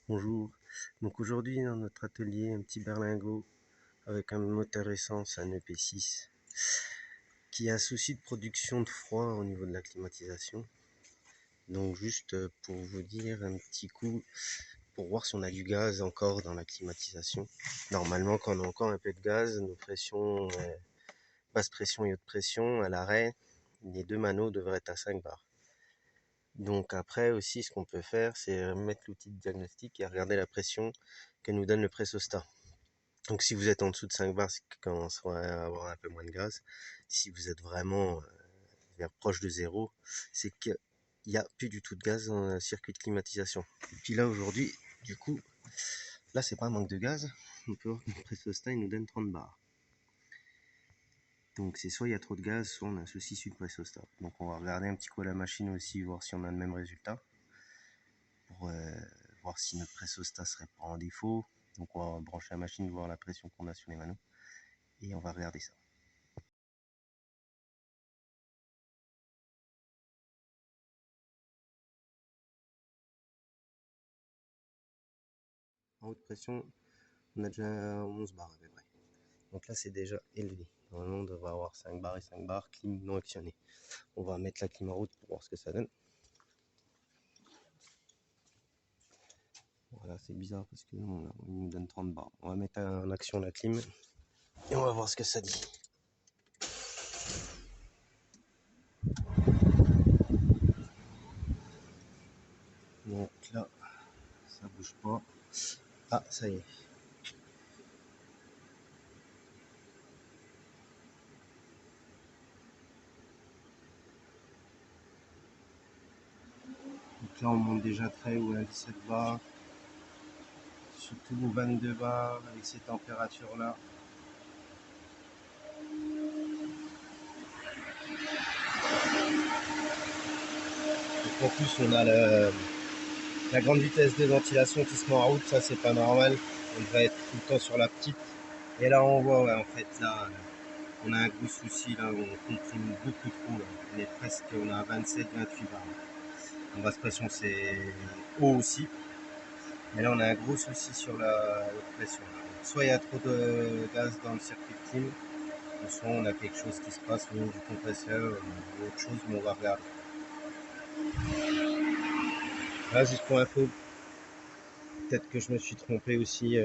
Bonjour, donc aujourd'hui dans notre atelier un petit berlingot avec un moteur essence, un EP6 qui a un souci de production de froid au niveau de la climatisation. Donc juste pour vous dire un petit coup, pour voir si on a du gaz encore dans la climatisation. Normalement quand on a encore un peu de gaz, nos pressions, basse pression et haute pression à l'arrêt, les deux manos devraient être à 5 bars. Donc après aussi ce qu'on peut faire c'est mettre l'outil de diagnostic et regarder la pression que nous donne le pressostat. Donc si vous êtes en dessous de 5 bars, c'est qu'il commence à avoir un peu moins de gaz. Si vous êtes vraiment vers proche de zéro, c'est qu'il n'y a plus du tout de gaz dans le circuit de climatisation. Et puis là aujourd'hui, du coup, là c'est pas un manque de gaz. On peut voir que le pressostat il nous donne 30 bars. Donc c'est soit il y a trop de gaz, soit on a un souci sur le pressostat. Donc on va regarder un petit coup à la machine aussi, voir si on a le même résultat. Pour voir si notre pressostat serait pas en défaut. Donc on va brancher la machine, voir la pression qu'on a sur les manos. Et on va regarder ça. En haute pression, on a déjà 11 bars à peu près. Donc là, c'est déjà élevé. Normalement, on devrait avoir 5 bars et 5 bars, clim non actionnée. On va mettre la clim en route pour voir ce que ça donne. Voilà, c'est bizarre parce que il nous donne 30 bars. On va mettre en action la clim et on va voir ce que ça dit. Donc là, ça bouge pas. Ah, ça y est. Donc là, on monte déjà très haut à 17 bars. Surtout aux 22 bars avec ces températures-là. Donc en plus, on a la grande vitesse de ventilation qui se met en route. Ça, c'est pas normal. On devrait être tout le temps sur la petite. Et là, on voit, ouais, en fait, là, on a un gros souci. Là, on comprime beaucoup trop. Là. On est presque, on a 27-28 bars. En basse pression, c'est haut aussi. Mais là, on a un gros souci sur la haute pression. Donc, soit il y a trop de gaz dans le circuit de clim, ou soit on a quelque chose qui se passe au niveau du compresseur ou autre chose, mais on va regarder. Là, juste pour info, peut-être que je me suis trompé aussi.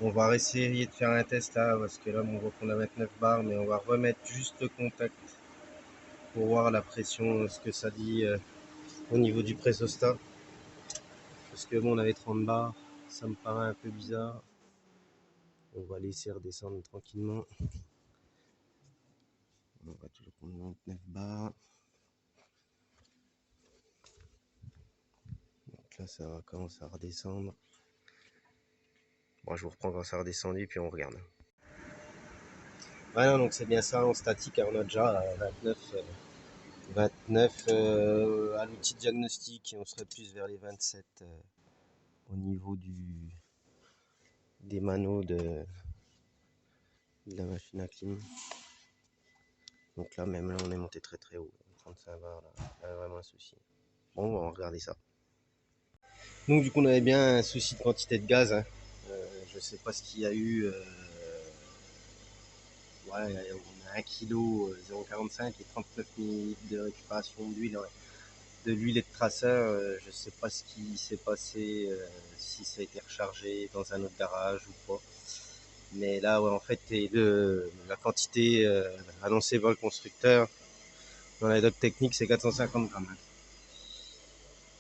On va essayer de faire un test là, parce que là, on voit qu'on a 29 bars, mais on va remettre juste le contact pour voir la pression, ce que ça dit au niveau du pressostat. Parce que bon, on avait 30 bars, ça me paraît un peu bizarre. On va laisser redescendre tranquillement. On va toujours prendre 29 bars. Donc là, ça va commencer à redescendre. Bon, je vous reprends quand ça a redescendu, puis on regarde. Voilà, donc c'est bien ça en statique, on a déjà 29 à l'outil de diagnostic et on serait plus vers les 27 au niveau des manos de la machine à clim. Donc là, même là, on est monté très très haut. 35 bars, là, il y a vraiment un souci. Bon, on va regarder ça. Donc du coup, on avait bien un souci de quantité de gaz. Hein. Je sais pas ce qu'il y a eu. Ouais, on a 1 kg 0,45 et 39 ml de récupération d'huile. Ouais. De l'huile et de traceur, je sais pas ce qui s'est passé, si ça a été rechargé dans un autre garage ou pas. Mais là, ouais, en fait, la quantité annoncée par le constructeur dans la doc technique, c'est 450 grammes.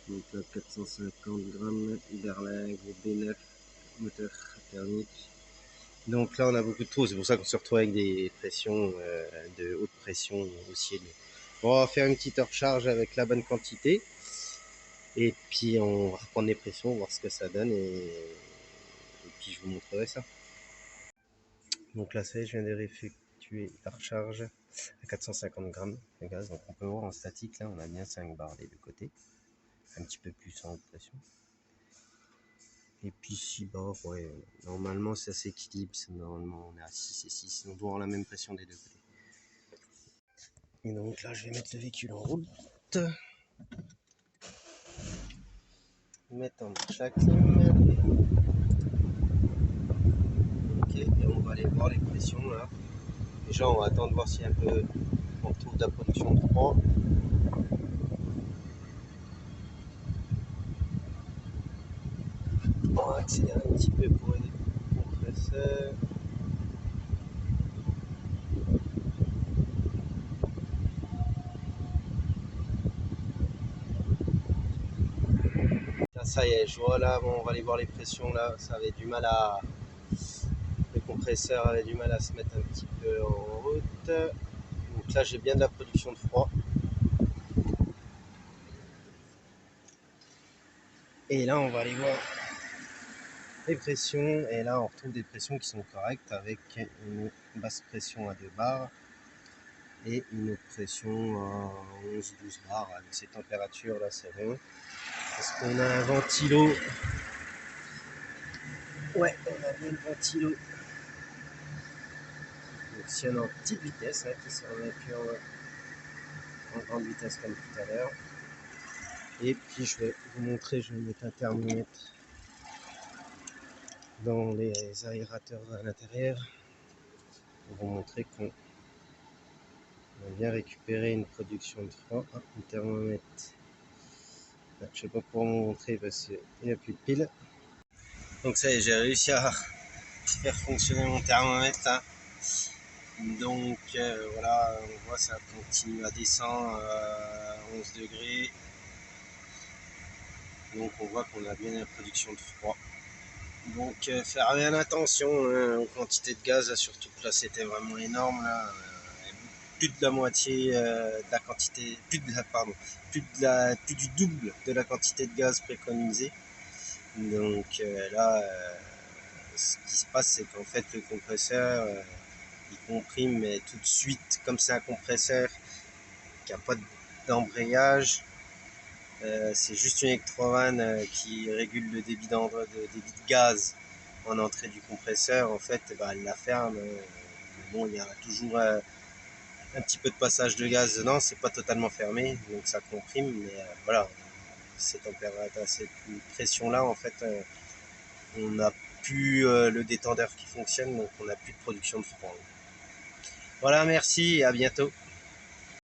Donc là, 450 grammes, berlingue B9, moteur thermique. Donc là, on a beaucoup de trous. C'est pour ça qu'on se retrouve avec des pressions de haute pression aussi élevées. Bon, on va faire une petite recharge avec la bonne quantité. Et puis on va reprendre les pressions, voir ce que ça donne et puis je vous montrerai ça. Donc là c'est, je viens de réeffectuer la recharge à 450 grammes de gaz. Donc on peut voir en statique là on a bien 5 bars des deux côtés. Un petit peu plus en haute pression. Et puis 6 bars, ouais, normalement ça s'équilibre, normalement on est à 6 et 6, on doit avoir la même pression des deux côtés. Et donc là je vais mettre le véhicule en route. mettre en marche la clim. Ok, et on va aller voir les pressions là. Déjà, on va attendre de voir si on retrouve de la production de froid. On va accélérer un petit peu pour aider le compresseur. Là, ça y est, je vois là, bon, on va aller voir les pressions là. Ça avait du mal à. Le compresseur avait du mal à se mettre un petit peu en route. Donc là, j'ai bien de la production de froid. Et là, on va aller voir les pressions. Et là, on retrouve des pressions qui sont correctes avec une basse pression à 2 bars et une haute pression à 11-12 bars. Avec ces températures là, c'est bon. Est-ce qu'on a un ventilo? Ouais, on a bien le ventilo. Donc, si on est en petite vitesse, hein, qui sera plus en grande vitesse comme tout à l'heure. Et puis, je vais vous montrer, je vais mettre un thermomètre dans les aérateurs à l'intérieur pour vous montrer qu'on a bien récupéré une production de froid. Hop, le thermomètre. Là, je ne sais pas pour vous montrer parce qu'il n'y a plus de pile. Donc ça y est, j'ai réussi à faire fonctionner mon thermomètre là. Donc voilà, on voit ça continue à descendre à 11 degrés. Donc on voit qu'on a bien la production de froid. Donc faire bien attention hein, aux quantités de gaz, là, surtout que là c'était vraiment énorme là. Plus de la moitié de la quantité, plus du double de la quantité de gaz préconisée. Donc là, ce qui se passe, c'est qu'en fait le compresseur il comprime, mais tout de suite, comme c'est un compresseur qui n'a pas d'embrayage, c'est juste une électrovanne qui régule le débit de gaz en entrée du compresseur. En fait, elle la ferme. Bon, il y a toujours un petit peu de passage de gaz dedans, c'est pas totalement fermé, donc ça comprime, mais voilà, cette pression là, en fait, on n'a plus le détendeur qui fonctionne, donc on n'a plus de production de froid. Voilà, merci et à bientôt.